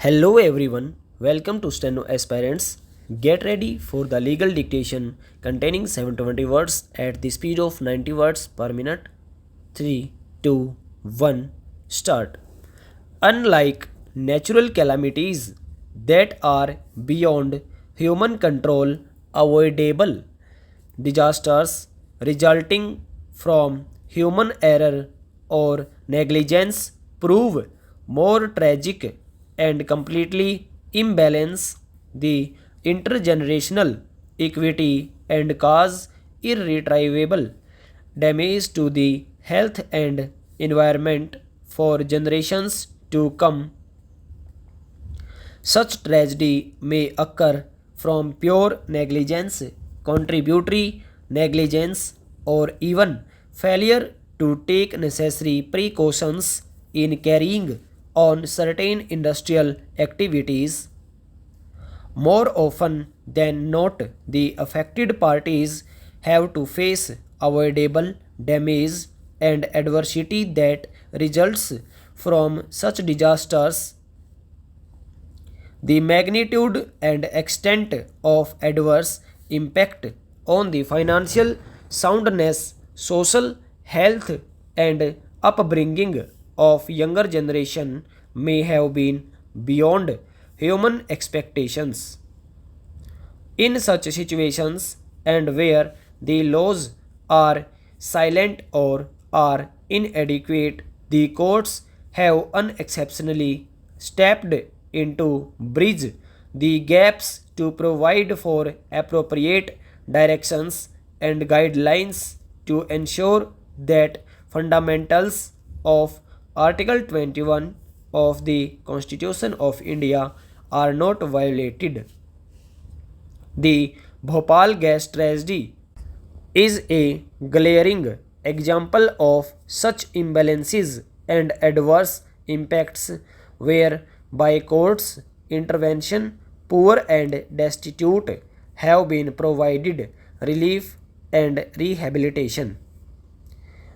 Hello everyone, welcome to Steno Aspirants. Get ready for the legal dictation containing 720 words at the speed of 90 words per minute. 3, 2, 1, start. Unlike natural calamities that are beyond human control, avoidable disasters resulting from human error or negligence prove more tragic and completely imbalance the intergenerational equity and cause irretrievable damage to the health and environment for generations to come. Such tragedy may occur from pure negligence, contributory negligence, or even failure to take necessary precautions in carrying on certain industrial activities. More often than not, the affected parties have to face avoidable damage and adversity that results from such disasters. The magnitude and extent of adverse impact on the financial soundness, social health, and upbringing of younger generation may have been beyond human expectations. In such situations, and where the laws are silent or are inadequate, the courts have unexceptionally stepped in to bridge the gaps to provide for appropriate directions and guidelines to ensure that fundamentals of Article 21 of the Constitution of India are not violated. The Bhopal gas tragedy is a glaring example of such imbalances and adverse impacts where by courts intervention poor and destitute have been provided relief and rehabilitation.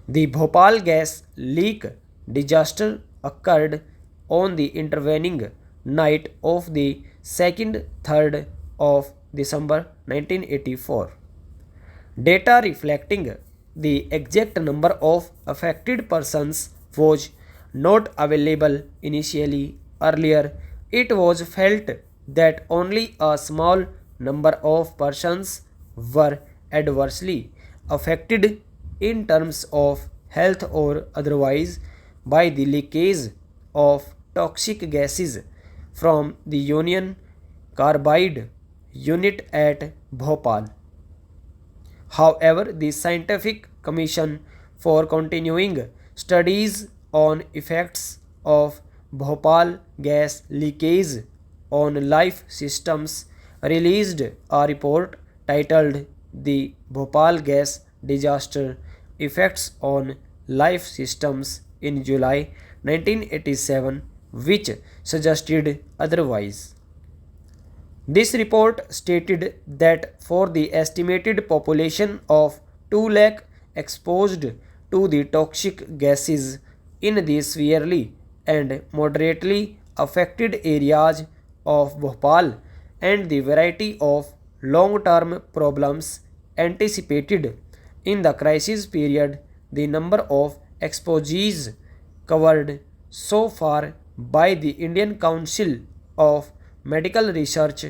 The Bhopal gas leak disaster occurred on the intervening night of the 2nd 3rd of December 1984. Data reflecting the exact number of affected persons was not available initially. Earlier, it was felt that only a small number of persons were adversely affected in terms of health or otherwise by the leakage of toxic gases from the Union Carbide unit at Bhopal. However, the Scientific Commission for Continuing Studies on Effects of Bhopal Gas Leakage on Life Systems released a report titled The Bhopal Gas Disaster Effects on Life Systems in July 1987, which suggested otherwise. This report stated that for the estimated population of 2 lakh exposed to the toxic gases in the severely and moderately affected areas of Bhopal and the variety of long-term problems anticipated in the crisis period, the number of exposees covered so far by the Indian Council of Medical Research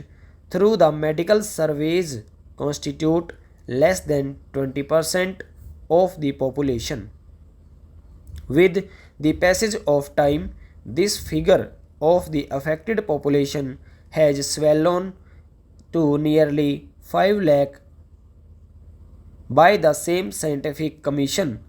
through the medical surveys constitute less than 20% of the population. With the passage of time, this figure of the affected population has swollen to nearly 5 lakh by the same scientific commission.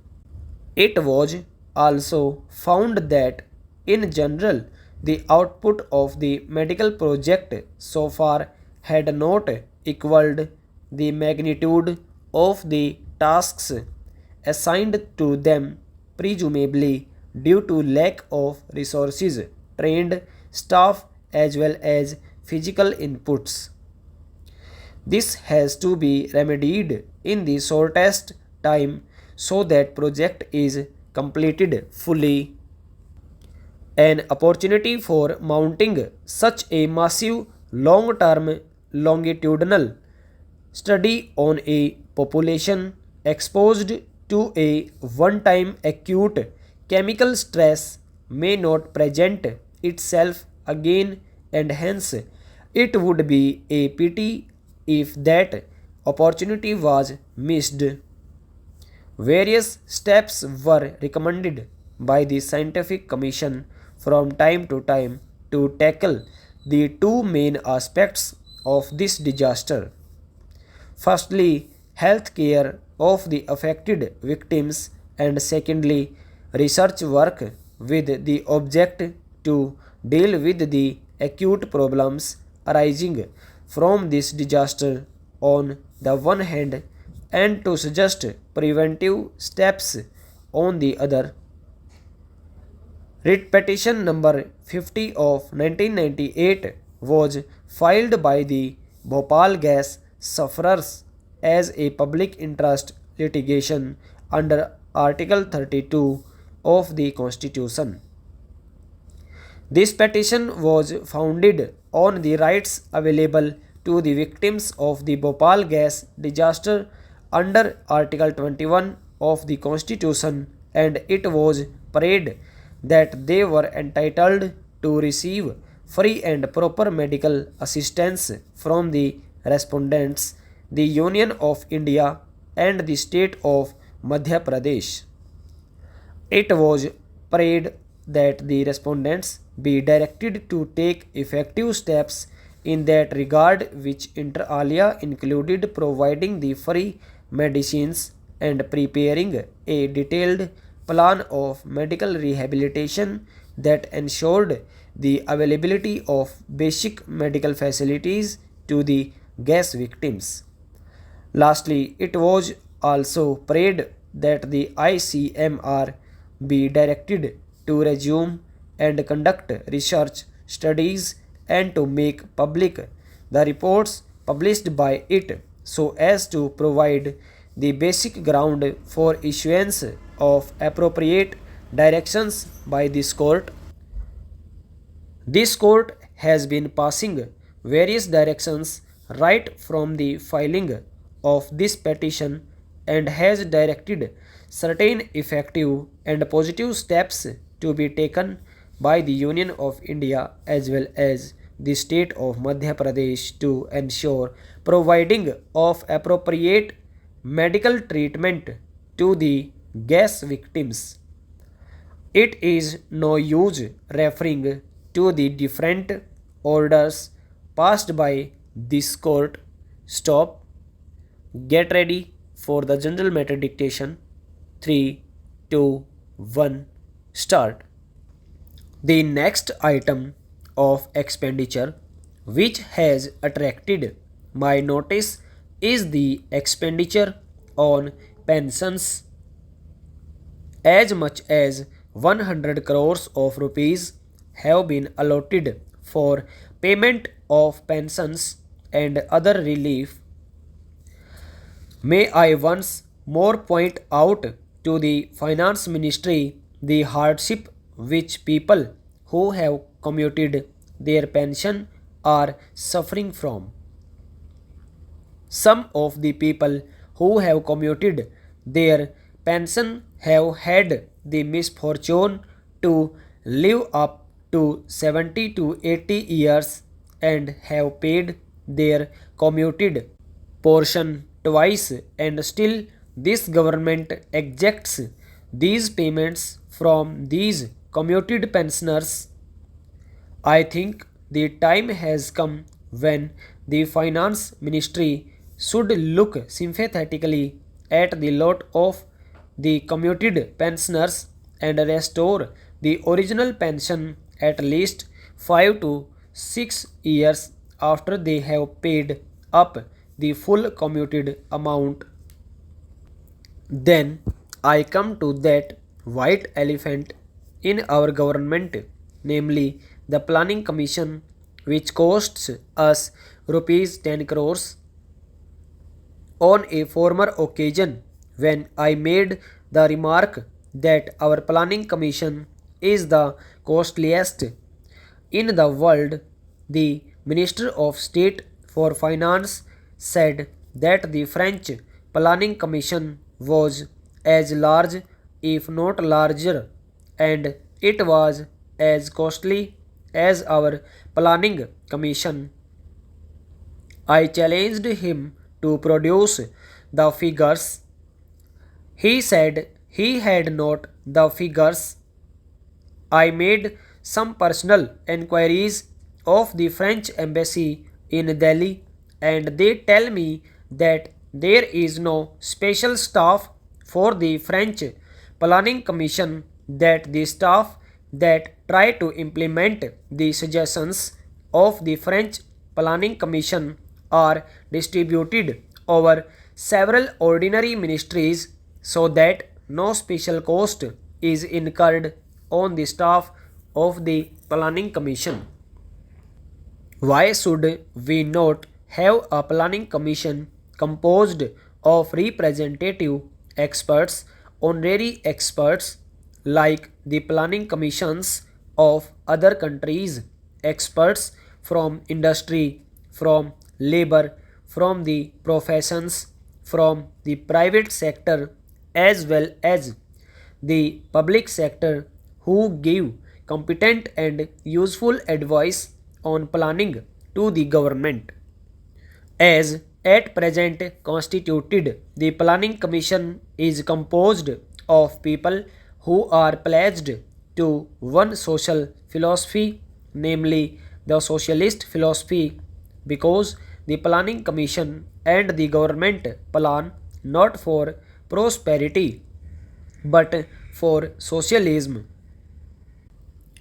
It was also found that, in general, the output of the medical project so far had not equaled the magnitude of the tasks assigned to them, presumably due to lack of resources, trained staff, as well as physical inputs. This has to be remedied in the shortest time so that project is completed fully an opportunity for mounting such a massive long-term longitudinal study on a population exposed to a one-time acute chemical stress may not present itself again, and hence it would be a pity if that opportunity was missed. Various steps were recommended by the Scientific Commission from time to time to tackle the two main aspects of this disaster. Firstly, health care of the affected victims, and secondly, research work with the object to deal with the acute problems arising from this disaster on the one hand, and to suggest preventive steps on the other. Writ petition number 50 of 1998 was filed by the Bhopal gas sufferers as a public interest litigation under Article 32 of the Constitution. This petition was founded on the rights available to the victims of the Bhopal gas disaster under Article 21 of the Constitution, and it was prayed that they were entitled to receive free and proper medical assistance from the respondents, the Union of India, and the state of Madhya Pradesh. It was prayed that the respondents be directed to take effective steps in that regard, which inter alia included providing the free medicines and preparing a detailed plan of medical rehabilitation that ensured the availability of basic medical facilities to the gas victims. Lastly, it was also prayed that the ICMR be directed to resume and conduct research studies and to make public the reports published by it so as to provide the basic ground for issuance of appropriate directions by this court. This court has been passing various directions right from the filing of this petition and has directed certain effective and positive steps to be taken by the Union of India as well as the state of Madhya Pradesh to ensure providing of appropriate medical treatment to the gas victims. It is no use referring to the different orders passed by this court. Stop. Get ready for the general matter dictation. 3, 2, 1, start. The next item of expenditure which has attracted my notice is the expenditure on pensions. As much as 100 crores of rupees have been allotted for payment of pensions and other relief. May I once more point out to the Finance Ministry the hardship which people who have commuted their pension are suffering from. Some of the people who have commuted their pension have had the misfortune to live up to 70 to 80 years and have paid their commuted portion twice, and still this government exacts these payments from these commuted pensioners. I think the time has come when the Finance Ministry should look sympathetically at the lot of the commuted pensioners and restore the original pension at least 5 to 6 years after they have paid up the full commuted amount. Then I come to that white elephant in our government, namely the Planning Commission, which costs us rupees 10 crores. On a former occasion, when I made the remark that our Planning Commission is the costliest in the world. The Minister of State for Finance said that the French Planning Commission was as large, if not larger, and it was as costly as our Planning Commission. I challenged him to produce the figures. He said he had not the figures. I made some personal enquiries of the French embassy in Delhi, and they tell me that there is no special staff for the French Planning Commission, that the staff that try to implement the suggestions of the French Planning Commission are distributed over several ordinary ministries so that no special cost is incurred on the staff of the Planning Commission. Why should we not have a planning commission composed of representative experts, honorary experts, like the planning commissions of other countries, experts from industry, from labor, from the professions, from the private sector, as well as the public sector, who give competent and useful advice on planning to the government? As at present constituted, the Planning Commission is composed of people who are pledged to one social philosophy, namely the socialist philosophy, because the Planning Commission and the government plan not for prosperity but for socialism.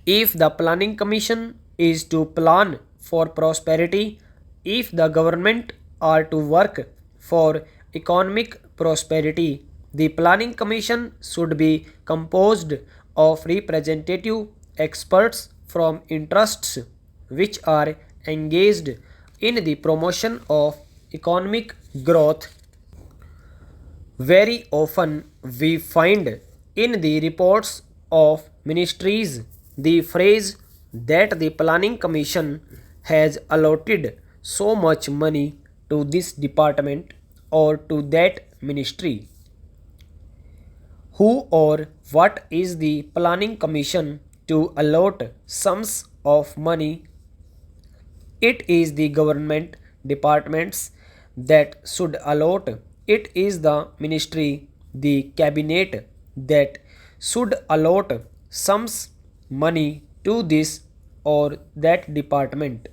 If the Planning Commission is to plan for prosperity, if the government are to work for economic prosperity, the Planning Commission should be composed of representative experts from interests which are engaged in the promotion of economic growth. Very often we find in the reports of ministries the phrase that the Planning Commission has allotted so much money to this department or to that ministry. Who or what is the Planning Commission to allot sums of money? It is the government departments that should allot. It is the ministry, the cabinet, that should allot sums money to this or that department.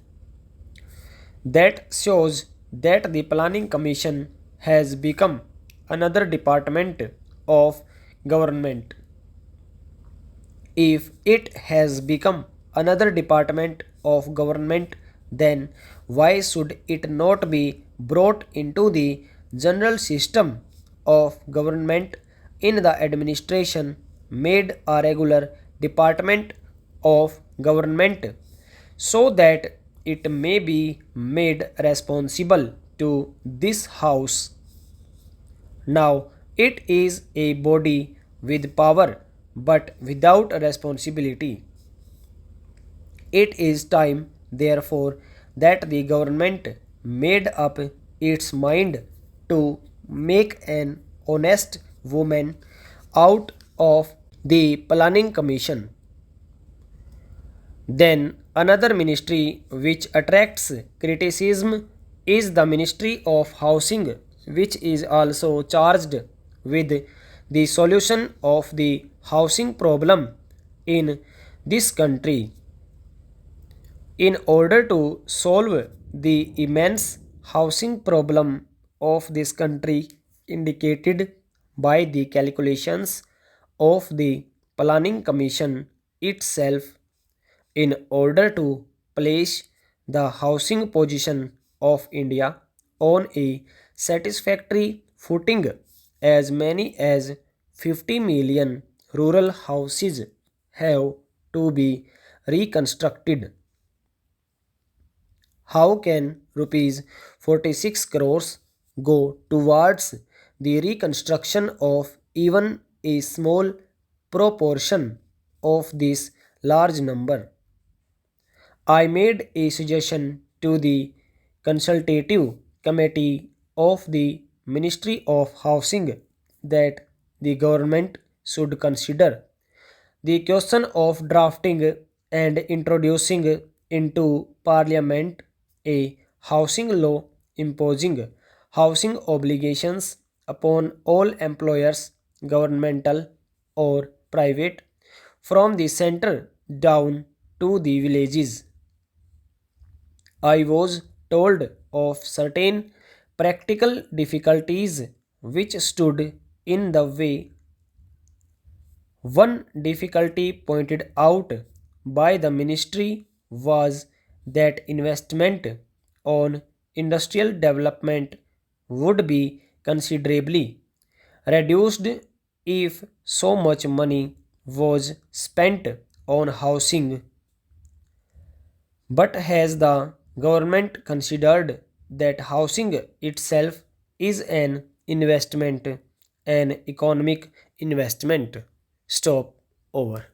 That shows that the Planning Commission has become another department of government. If it has become another department of government, then why should it not be brought into the general system of government in the administration, made a regular department of government, so that it may be made responsible to this house? Now it is a body with power but without responsibility. It is time, therefore, that the government made up its mind to make an honest woman out of the Planning Commission. Then another ministry which attracts criticism is the Ministry of Housing, which is also charged with the solution of the housing problem in this country. In order to solve the immense housing problem of this country indicated by the calculations of the Planning Commission itself, in order to place the housing position of India on a satisfactory footing, as many as 50 million rural houses have to be reconstructed. How can rupees 46 crores go towards the reconstruction of even a small proportion of this large number. I made a suggestion to the consultative committee of the Ministry of Housing that the government should consider the question of drafting and introducing into Parliament a housing law imposing housing obligations upon all employers, governmental or private, from the center down to the villages. I was told of certain practical difficulties which stood in the way. One difficulty pointed out by the ministry was that investment on industrial development would be considerably reduced if so much money was spent on housing. But has the government considered that housing itself is an investment, an economic investment? Stop. Over.